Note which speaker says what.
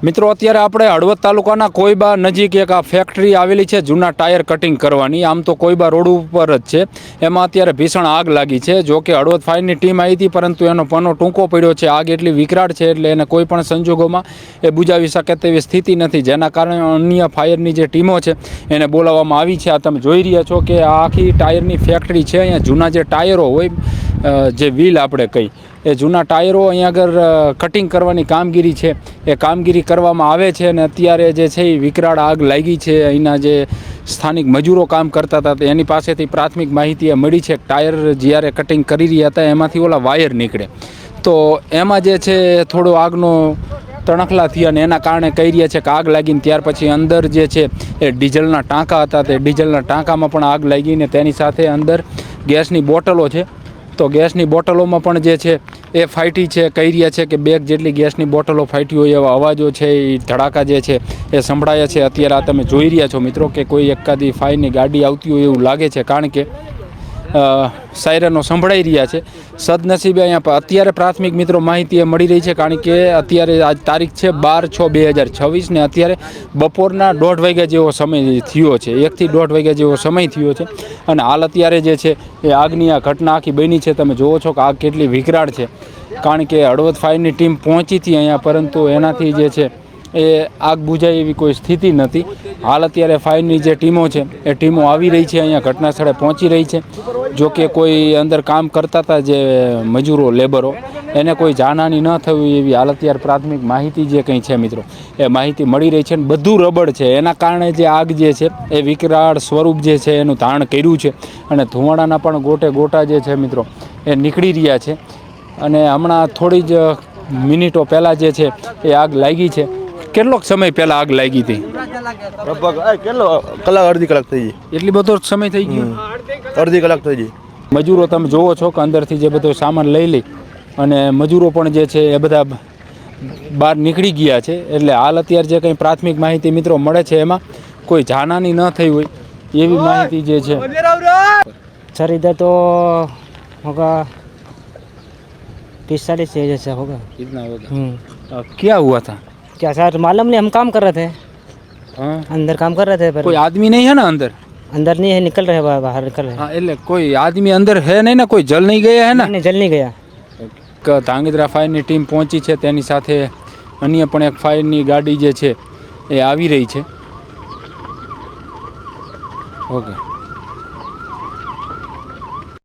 Speaker 1: મિત્રો અત્યારે આપણે હળવદ તાલુકાના કોઈબા નજીક એક આ ફેક્ટરી આવેલી છે જૂના ટાયર કટિંગ કરવાની. આમ તો કોઈબા રોડ ઉપર જ છે. એમાં અત્યારે ભીષણ આગ લાગી છે. જો કે હળવદ ફાયરની ટીમ આવી હતી, પરંતુ એનો પનો ટૂંકો પડ્યો છે. આગ એટલી વિકરાળ છે એટલે એને કોઈ પણ સંજોગોમાં એ બુજાવી શકે તેવી સ્થિતિ નથી, જેના કારણે અન્ય ફાયરની જે ટીમો છે એને બોલાવવામાં આવી છે. આ તમે જોઈ રહ્યા છો કે આ આખી ટાયરની ફેક્ટરી છે. અહીંયા જૂના જે ટાયરો હોય, જે વ્હીલ આપણે કહી, એ જૂના ટાયરો અહીંયા આગળ કટિંગ કરવાની કામગીરી છે એ કામગીરી કરવામાં આવે છે. અને અત્યારે જે છે એ વિકરાળ આગ લાગી છે. અહીંના જે સ્થાનિક મજૂરો કામ કરતા હતા એની પાસેથી પ્રાથમિક માહિતી એ મળી છે કે ટાયર જ્યારે કટિંગ કરી રહ્યા હતા એમાંથી ઓલા વાયર નીકળે, તો એમાં જે છે થોડો આગનો તણખલા થયા અને એના કારણે કહી રહ્યા છે કે આગ લાગીને ત્યાર પછી અંદર જે છે એ ડીઝલના ટાંકા હતા, તે ડીઝલના ટાંકામાં પણ આગ લાગીને તેની સાથે અંદર ગેસની બોટલો છે, તો ગેસની બોટલોમાં પણ જે છે એ ફાટી છે. કહી રહ્યા છે કે 2 જેટલી ગેસની બોટલો ફાટી હોય એવા અવાજો છે, એ ધડાકા જે છે એ સંભળાયા છે. અત્યારે આ તમે જોઈ રહ્યા છો મિત્રો કે કોઈ એકાદી ફાયરની ગાડી આવતી હોય એવું લાગે છે, કારણ કે સાયરનો સંભળાઈ રહ્યા છે. સદનસીબે અહીંયા અત્યારે પ્રાથમિક મિત્રો માહિતી એ મળી રહી છે, કારણ કે અત્યારે આજ તારીખ છે 12/6/2026 ને અત્યારે બપોરના 1:30 વાગ્યા જેવો સમય થયો છે, 1 થી 1:30 વાગ્યા જેવો સમય થયો છે. અને હાલ અત્યારે જે છે એ આગની આ ઘટના આખી બની છે. તમે જુઓ છો કે આગ કેટલી વિકરાળ છે, કારણ કે હળવદ ફાયરની ટીમ પહોંચી હતી અહીંયા, પરંતુ એનાથી જે છે એ આગ બુઝાય એવી કોઈ સ્થિતિ નથી. હાલ અત્યારે ફાયરની જે ટીમો છે એ ટીમો આવી રહી છે, અહીંયા ઘટના સ્થળે પહોંચી રહી છે. જો કે કોઈ અંદર કામ કરતા હતા જે મજૂરો, લેબરો, એને કોઈ જાનહાની ન થવી એવી હાલ અત્યારે પ્રાથમિક માહિતી જે કંઈ છે મિત્રો એ માહિતી મળી રહી છે. અને બધું રબડ છે, એના કારણે જે આગ જે છે એ વિકરાળ સ્વરૂપ જે છે એનું ધારણ કર્યું છે. અને ધુમાડાના પણ ગોટે ગોટા જે છે મિત્રો એ નીકળી રહ્યા છે. અને હમણાં થોડી જ મિનિટો પહેલાં જે છે એ આગ લાગી છે. કેટલોક સમય પહેલાં આગ લાગી હતી?
Speaker 2: લગભગ કેટલો કલાક, અડધી કલાક થઈ ગઈ.
Speaker 1: એટલી બધો સમય થઈ ગયો?
Speaker 2: અડધી કલાક થઈ ગઈ.
Speaker 1: મજૂરો તમે જોવો છો કે અંદરથી જે બધો સામાન લઈ અને મજૂરો પણ જે છે એ બધા બહાર નીકળી ગયા છે. એટલે હાલ અત્યારે જે કંઈ પ્રાથમિક માહિતી મિત્રો મળે છે એમાં કોઈ જાનહાની ન થઈ હોય એવી માહિતી જે છે.
Speaker 3: सर इधर तो होगा 30-40 से जैसे होगा.
Speaker 1: कितना होगा? क्या हुआ था?
Speaker 3: क्या सर मालूम नहीं, हम काम कर रहे थे.
Speaker 1: हाँ,
Speaker 3: अंदर काम कर रहे थे पर
Speaker 1: कोई आदमी नहीं है ना अंदर?
Speaker 3: अंदर नहीं है, निकल रहे हैं, बाहर निकल रहे हैं.
Speaker 1: हाँ, એટલે કોઈ આદમી અંદર હે નહીં ને? કોઈ જલ નહીં ગયા હે ને?
Speaker 3: नहीं, जल नहीं गया.
Speaker 1: ધાંગધ્રા ફાયરની ટીમ પહોંચી છે, તેની સાથે અન્ય પણ એક ફાયરની ગાડી જે છે એ આવી રહી છે. ઓકે.